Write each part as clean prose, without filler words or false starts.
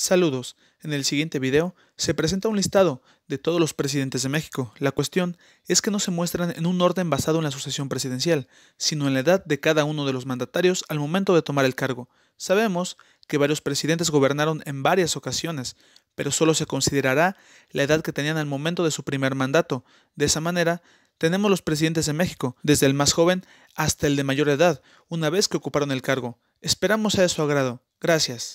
Saludos. En el siguiente video se presenta un listado de todos los presidentes de México. La cuestión es que no se muestran en un orden basado en la sucesión presidencial, sino en la edad de cada uno de los mandatarios al momento de tomar el cargo. Sabemos que varios presidentes gobernaron en varias ocasiones, pero solo se considerará la edad que tenían al momento de su primer mandato. De esa manera, tenemos los presidentes de México, desde el más joven hasta el de mayor edad, una vez que ocuparon el cargo. Esperamos sea de su agrado. Gracias.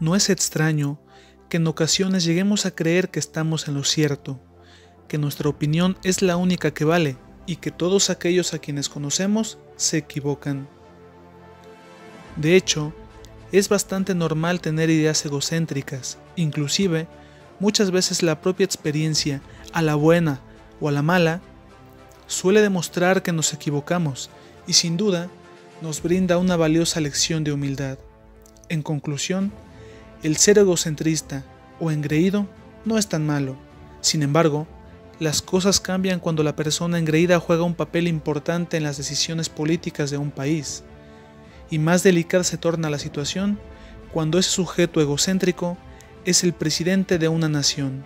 No es extraño que en ocasiones lleguemos a creer que estamos en lo cierto, que nuestra opinión es la única que vale y que todos aquellos a quienes conocemos se equivocan. De hecho, es bastante normal tener ideas egocéntricas, inclusive muchas veces la propia experiencia, a la buena o a la mala, suele demostrar que nos equivocamos y sin duda nos brinda una valiosa lección de humildad. En conclusión, el ser egocentrista o engreído no es tan malo. Sin embargo, las cosas cambian cuando la persona engreída juega un papel importante en las decisiones políticas de un país. Y más delicada se torna la situación cuando ese sujeto egocéntrico es el presidente de una nación.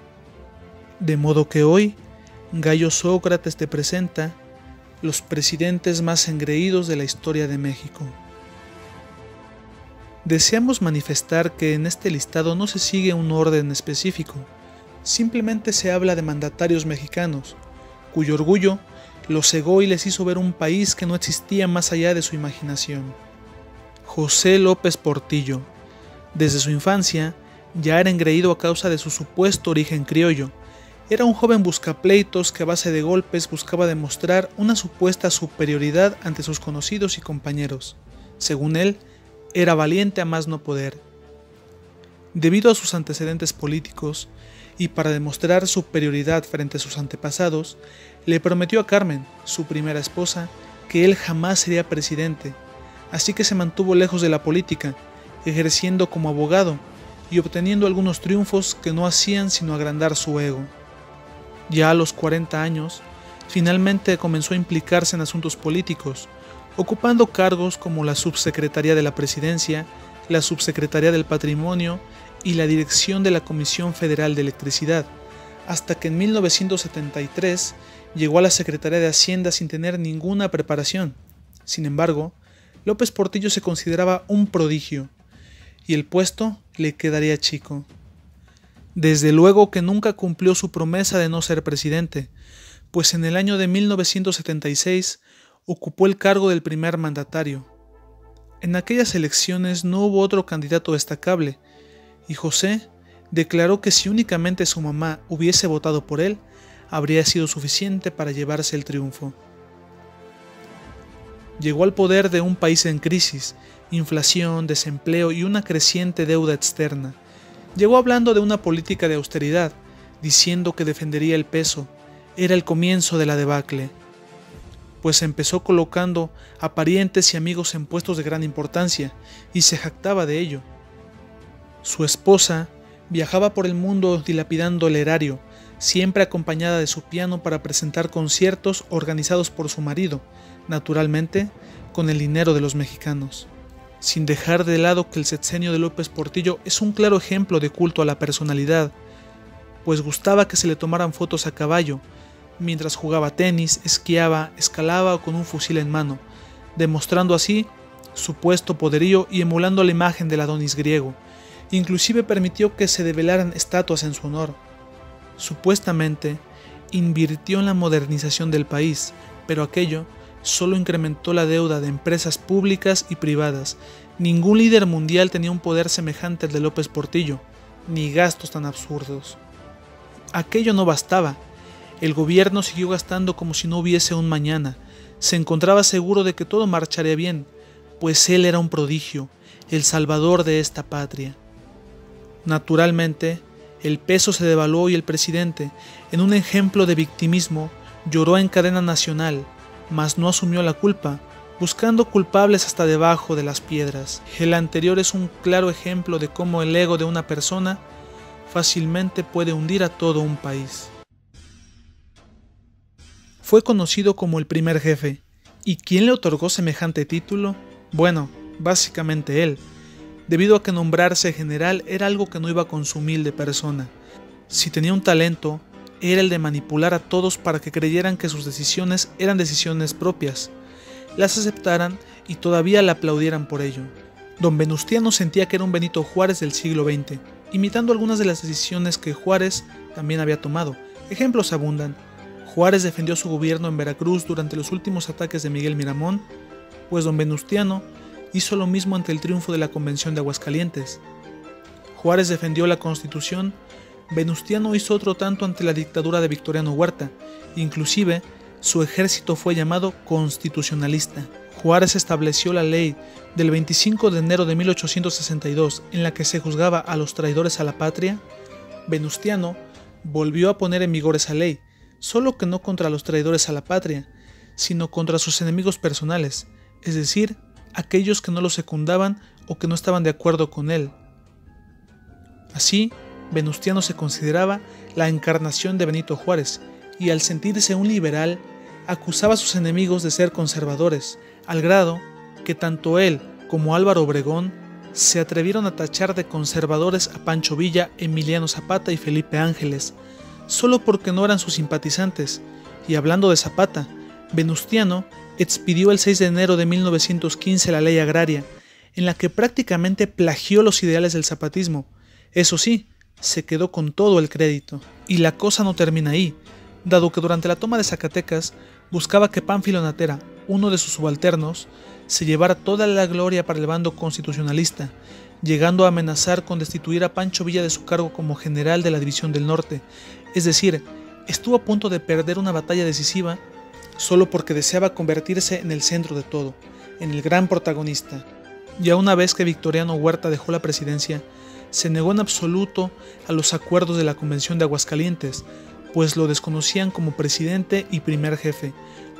De modo que hoy, Gallo Sócrates te presenta los presidentes más engreídos de la historia de México. Deseamos manifestar que en este listado no se sigue un orden específico, simplemente se habla de mandatarios mexicanos, cuyo orgullo los cegó y les hizo ver un país que no existía más allá de su imaginación. José López Portillo, desde su infancia, ya era engreído a causa de su supuesto origen criollo. Era un joven buscapleitos que a base de golpes buscaba demostrar una supuesta superioridad ante sus conocidos y compañeros. Según él, era valiente a más no poder. Debido a sus antecedentes políticos, y para demostrar superioridad frente a sus antepasados, le prometió a Carmen, su primera esposa, que él jamás sería presidente, así que se mantuvo lejos de la política, ejerciendo como abogado y obteniendo algunos triunfos que no hacían sino agrandar su ego. Ya a los 40 años, finalmente comenzó a implicarse en asuntos políticos, ocupando cargos como la Subsecretaría de la Presidencia, la Subsecretaría del Patrimonio y la dirección de la Comisión Federal de Electricidad, hasta que en 1973 llegó a la Secretaría de Hacienda sin tener ninguna preparación. Sin embargo, López Portillo se consideraba un prodigio, y el puesto le quedaría chico. Desde luego que nunca cumplió su promesa de no ser presidente, pues en el año de 1976 ocupó el cargo del primer mandatario. En aquellas elecciones no hubo otro candidato destacable, y José declaró que si únicamente su mamá hubiese votado por él, habría sido suficiente para llevarse el triunfo. Llegó al poder de un país en crisis, inflación, desempleo y una creciente deuda externa. Llegó hablando de una política de austeridad, diciendo que defendería el peso. Era el comienzo de la debacle, pues empezó colocando a parientes y amigos en puestos de gran importancia, y se jactaba de ello. Su esposa viajaba por el mundo dilapidando el erario, siempre acompañada de su piano para presentar conciertos organizados por su marido, naturalmente con el dinero de los mexicanos. Sin dejar de lado que el sexenio de López Portillo es un claro ejemplo de culto a la personalidad, pues gustaba que se le tomaran fotos a caballo, mientras jugaba tenis, esquiaba, escalaba o con un fusil en mano, demostrando así supuesto poderío y emulando la imagen del Adonis griego. Inclusive permitió que se develaran estatuas en su honor. Supuestamente, invirtió en la modernización del país, pero aquello solo incrementó la deuda de empresas públicas y privadas. Ningún líder mundial tenía un poder semejante al de López Portillo, ni gastos tan absurdos. Aquello no bastaba. El gobierno siguió gastando como si no hubiese un mañana. Se encontraba seguro de que todo marcharía bien, pues él era un prodigio, el salvador de esta patria. Naturalmente, el peso se devaluó y el presidente, en un ejemplo de victimismo, lloró en cadena nacional, mas no asumió la culpa, buscando culpables hasta debajo de las piedras. El anterior es un claro ejemplo de cómo el ego de una persona fácilmente puede hundir a todo un país. Fue conocido como el primer jefe. ¿Y quién le otorgó semejante título? Bueno, básicamente él, debido a que nombrarse general era algo que no iba con su humilde persona. Si tenía un talento, era el de manipular a todos para que creyeran que sus decisiones eran decisiones propias, las aceptaran y todavía le aplaudieran por ello. Don Venustiano sentía que era un Benito Juárez del siglo XX, imitando algunas de las decisiones que Juárez también había tomado. Ejemplos abundan. Juárez defendió su gobierno en Veracruz durante los últimos ataques de Miguel Miramón, pues don Venustiano hizo lo mismo ante el triunfo de la Convención de Aguascalientes. Juárez defendió la Constitución, Venustiano hizo otro tanto ante la dictadura de Victoriano Huerta. Inclusive, su ejército fue llamado constitucionalista. Juárez estableció la ley del 25 de enero de 1862 en la que se juzgaba a los traidores a la patria. Venustiano volvió a poner en vigor esa ley, solo que no contra los traidores a la patria, sino contra sus enemigos personales, es decir, aquellos que no lo secundaban o que no estaban de acuerdo con él. Así, Venustiano se consideraba la encarnación de Benito Juárez, y al sentirse un liberal, acusaba a sus enemigos de ser conservadores, al grado que tanto él como Álvaro Obregón se atrevieron a tachar de conservadores a Pancho Villa, Emiliano Zapata y Felipe Ángeles, solo porque no eran sus simpatizantes. Y hablando de Zapata, Venustiano expidió el 6 de enero de 1915 la ley agraria, en la que prácticamente plagió los ideales del zapatismo. Eso sí, se quedó con todo el crédito. Y la cosa no termina ahí, dado que durante la toma de Zacatecas buscaba que Pánfilo Natera, uno de sus subalternos, se llevara toda la gloria para el bando constitucionalista, llegando a amenazar con destituir a Pancho Villa de su cargo como general de la División del Norte. Es decir, estuvo a punto de perder una batalla decisiva solo porque deseaba convertirse en el centro de todo, en el gran protagonista. Ya una vez que Victoriano Huerta dejó la presidencia, se negó en absoluto a los acuerdos de la Convención de Aguascalientes, pues lo desconocían como presidente y primer jefe,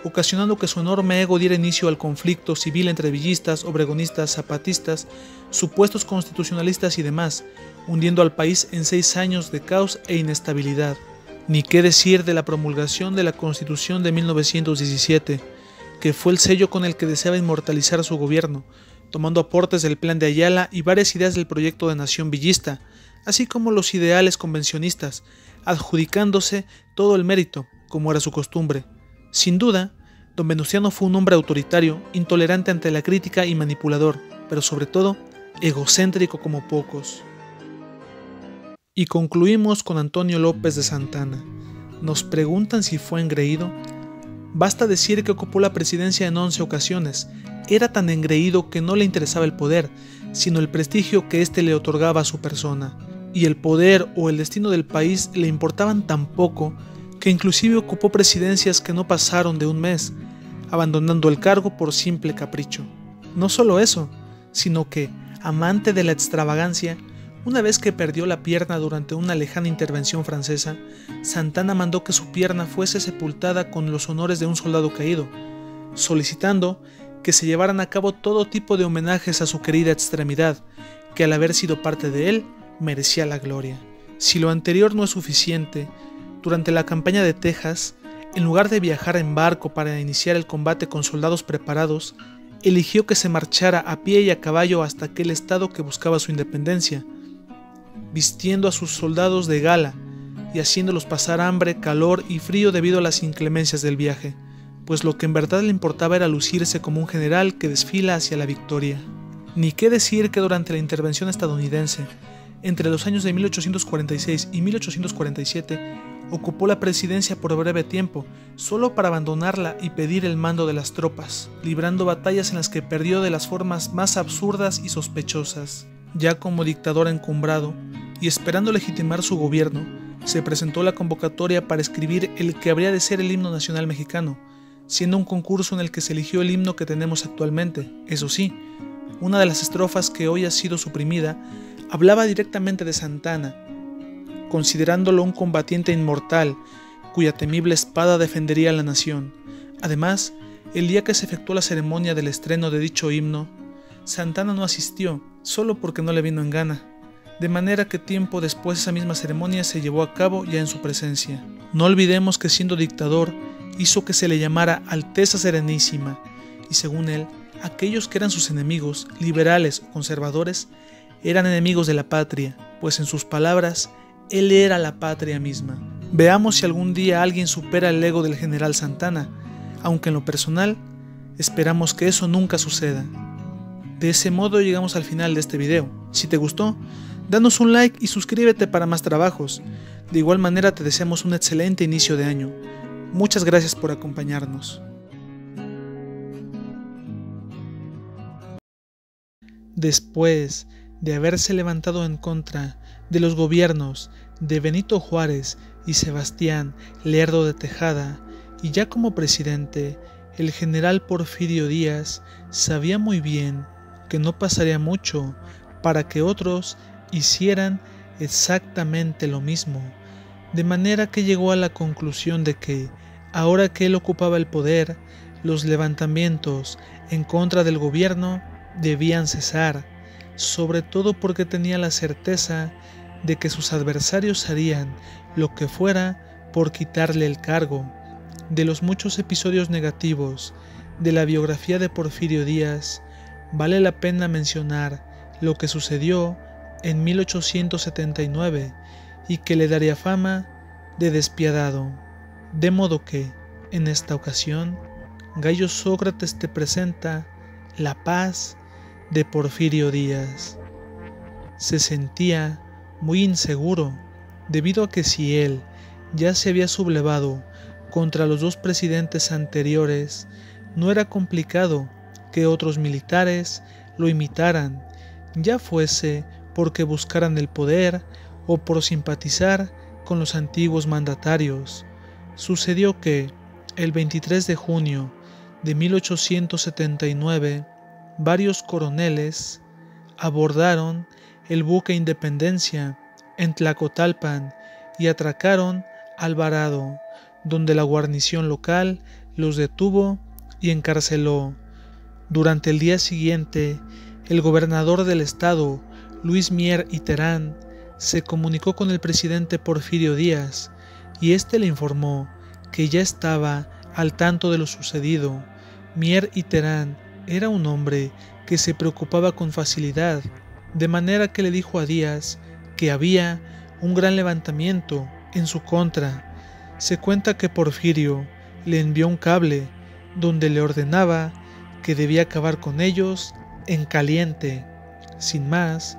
ocasionando que su enorme ego diera inicio al conflicto civil entre villistas, obregonistas, zapatistas, supuestos constitucionalistas y demás, hundiendo al país en 6 años de caos e inestabilidad. Ni qué decir de la promulgación de la Constitución de 1917, que fue el sello con el que deseaba inmortalizar su gobierno, tomando aportes del Plan de Ayala y varias ideas del proyecto de nación villista, así como los ideales convencionistas, adjudicándose todo el mérito, como era su costumbre. Sin duda, don Venustiano fue un hombre autoritario, intolerante ante la crítica y manipulador, pero sobre todo, egocéntrico como pocos. Y concluimos con Antonio López de Santana. Nos preguntan si fue engreído. Basta decir que ocupó la presidencia en 11 ocasiones. Era tan engreído que no le interesaba el poder, sino el prestigio que éste le otorgaba a su persona. Y el poder o el destino del país le importaban tan poco que inclusive ocupó presidencias que no pasaron de un mes, abandonando el cargo por simple capricho. No solo eso, sino que, amante de la extravagancia, una vez que perdió la pierna durante una lejana intervención francesa, Santana mandó que su pierna fuese sepultada con los honores de un soldado caído, solicitando que se llevaran a cabo todo tipo de homenajes a su querida extremidad, que al haber sido parte de él, merecía la gloria. Si lo anterior no es suficiente, durante la campaña de Texas, en lugar de viajar en barco para iniciar el combate con soldados preparados, eligió que se marchara a pie y a caballo hasta aquel estado que buscaba su independencia, vistiendo a sus soldados de gala y haciéndolos pasar hambre, calor y frío debido a las inclemencias del viaje, pues lo que en verdad le importaba era lucirse como un general que desfila hacia la victoria. Ni qué decir que durante la intervención estadounidense, entre los años de 1846 y 1847, ocupó la presidencia por breve tiempo, solo para abandonarla y pedir el mando de las tropas, librando batallas en las que perdió de las formas más absurdas y sospechosas. Ya como dictador encumbrado, y esperando legitimar su gobierno, se presentó la convocatoria para escribir el que habría de ser el himno nacional mexicano, siendo un concurso en el que se eligió el himno que tenemos actualmente. Eso sí, una de las estrofas que hoy ha sido suprimida hablaba directamente de Santana, considerándolo un combatiente inmortal, cuya temible espada defendería a la nación. Además, el día que se efectuó la ceremonia del estreno de dicho himno, Santana no asistió, solo porque no le vino en gana, de manera que tiempo después esa misma ceremonia se llevó a cabo ya en su presencia. No olvidemos que siendo dictador, hizo que se le llamara Alteza Serenísima, y según él, aquellos que eran sus enemigos, liberales o conservadores, eran enemigos de la patria, pues en sus palabras, él era la patria misma. Veamos si algún día alguien supera el ego del general Santana, aunque en lo personal, esperamos que eso nunca suceda. De ese modo llegamos al final de este video. Si te gustó, danos un like y suscríbete para más trabajos. De igual manera te deseamos un excelente inicio de año. Muchas gracias por acompañarnos. Después de haberse levantado en contra de los gobiernos de Benito Juárez y Sebastián Lerdo de Tejada, y ya como presidente, el general Porfirio Díaz sabía muy bien que no pasaría mucho para que otros hicieran exactamente lo mismo, de manera que llegó a la conclusión de que, ahora que él ocupaba el poder, los levantamientos en contra del gobierno debían cesar, sobre todo porque tenía la certeza de que sus adversarios harían lo que fuera por quitarle el cargo. De los muchos episodios negativos de la biografía de Porfirio Díaz, vale la pena mencionar lo que sucedió en 1879 y que le daría fama de despiadado. De modo que, en esta ocasión, Gallo Sócrates te presenta La paz de Porfirio Díaz. Se sentía muy inseguro, debido a que si él ya se había sublevado contra los dos presidentes anteriores, no era complicado que otros militares lo imitaran, ya fuese porque buscaran el poder o por simpatizar con los antiguos mandatarios. Sucedió que, el 23 de junio de 1879, varios coroneles abordaron el buque Independencia en Tlacotalpan y atracaron Alvarado, donde la guarnición local los detuvo y encarceló. Durante el día siguiente, el gobernador del estado, Luis Mier y Terán, se comunicó con el presidente Porfirio Díaz y éste le informó que ya estaba al tanto de lo sucedido. Mier y Terán era un hombre que se preocupaba con facilidad, de manera que le dijo a Díaz que había un gran levantamiento en su contra. Se cuenta que Porfirio le envió un cable donde le ordenaba que debía acabar con ellos en caliente. Sin más,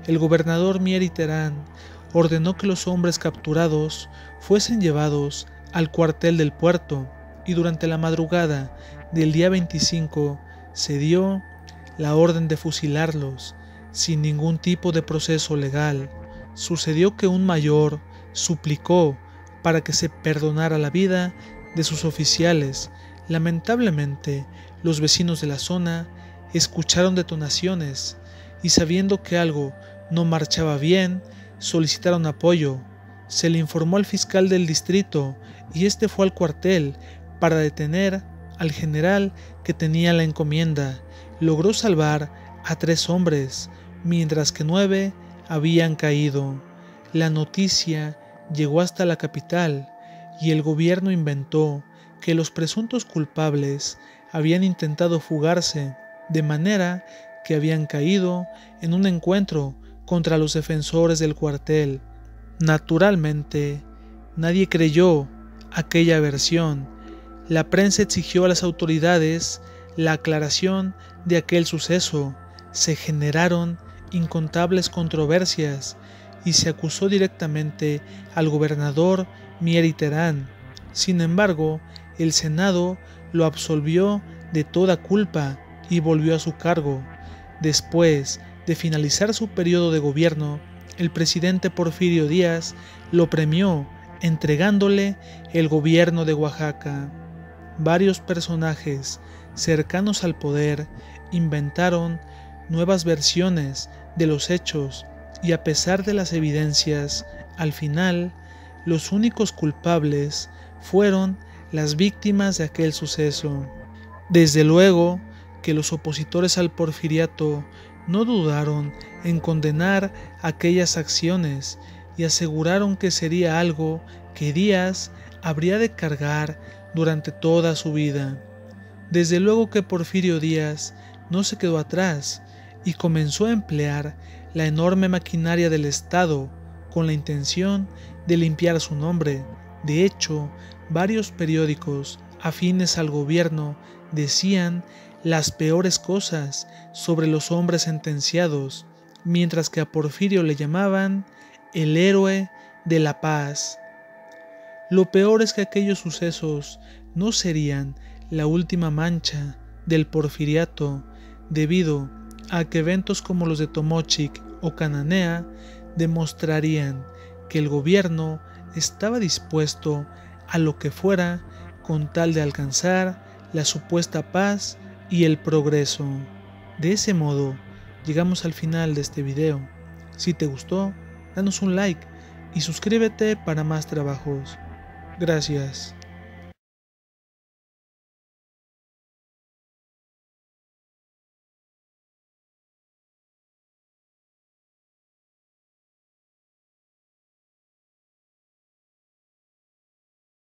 el gobernador Mier y Terán ordenó que los hombres capturados fuesen llevados al cuartel del puerto, y durante la madrugada del día 25 se dio la orden de fusilarlos sin ningún tipo de proceso legal. Sucedió que un mayor suplicó para que se perdonara la vida de sus oficiales. Lamentablemente, los vecinos de la zona escucharon detonaciones y, sabiendo que algo no marchaba bien, solicitaron apoyo. Se le informó al fiscal del distrito y este fue al cuartel para detener al general que tenía la encomienda. Logró salvar a 3 hombres, mientras que 9 habían caído. La noticia llegó hasta la capital y el gobierno inventó que los presuntos culpables habían intentado fugarse, de manera que habían caído en un encuentro contra los defensores del cuartel. Naturalmente, nadie creyó aquella versión. La prensa exigió a las autoridades la aclaración de aquel suceso. Se generaron incontables controversias y se acusó directamente al gobernador Mier y Terán. Sin embargo, el Senado lo absolvió de toda culpa y volvió a su cargo. Después de finalizar su periodo de gobierno, el presidente Porfirio Díaz lo premió entregándole el gobierno de Oaxaca. Varios personajes cercanos al poder inventaron nuevas versiones de los hechos y, a pesar de las evidencias, al final los únicos culpables fueron las víctimas de aquel suceso. Desde luego que los opositores al porfiriato no dudaron en condenar aquellas acciones y aseguraron que sería algo que Díaz habría de cargar durante toda su vida. Desde luego que Porfirio Díaz no se quedó atrás y comenzó a emplear la enorme maquinaria del Estado con la intención de limpiar su nombre. De hecho, varios periódicos afines al gobierno decían las peores cosas sobre los hombres sentenciados, mientras que a Porfirio le llamaban el héroe de la paz. Lo peor es que aquellos sucesos no serían la última mancha del porfiriato, debido a que eventos como los de Tomochic o Cananea demostrarían que el gobierno estaba dispuesto a lo que fuera con tal de alcanzar la supuesta paz y el progreso. De ese modo, llegamos al final de este video. Si te gustó, danos un like y suscríbete para más trabajos. Gracias.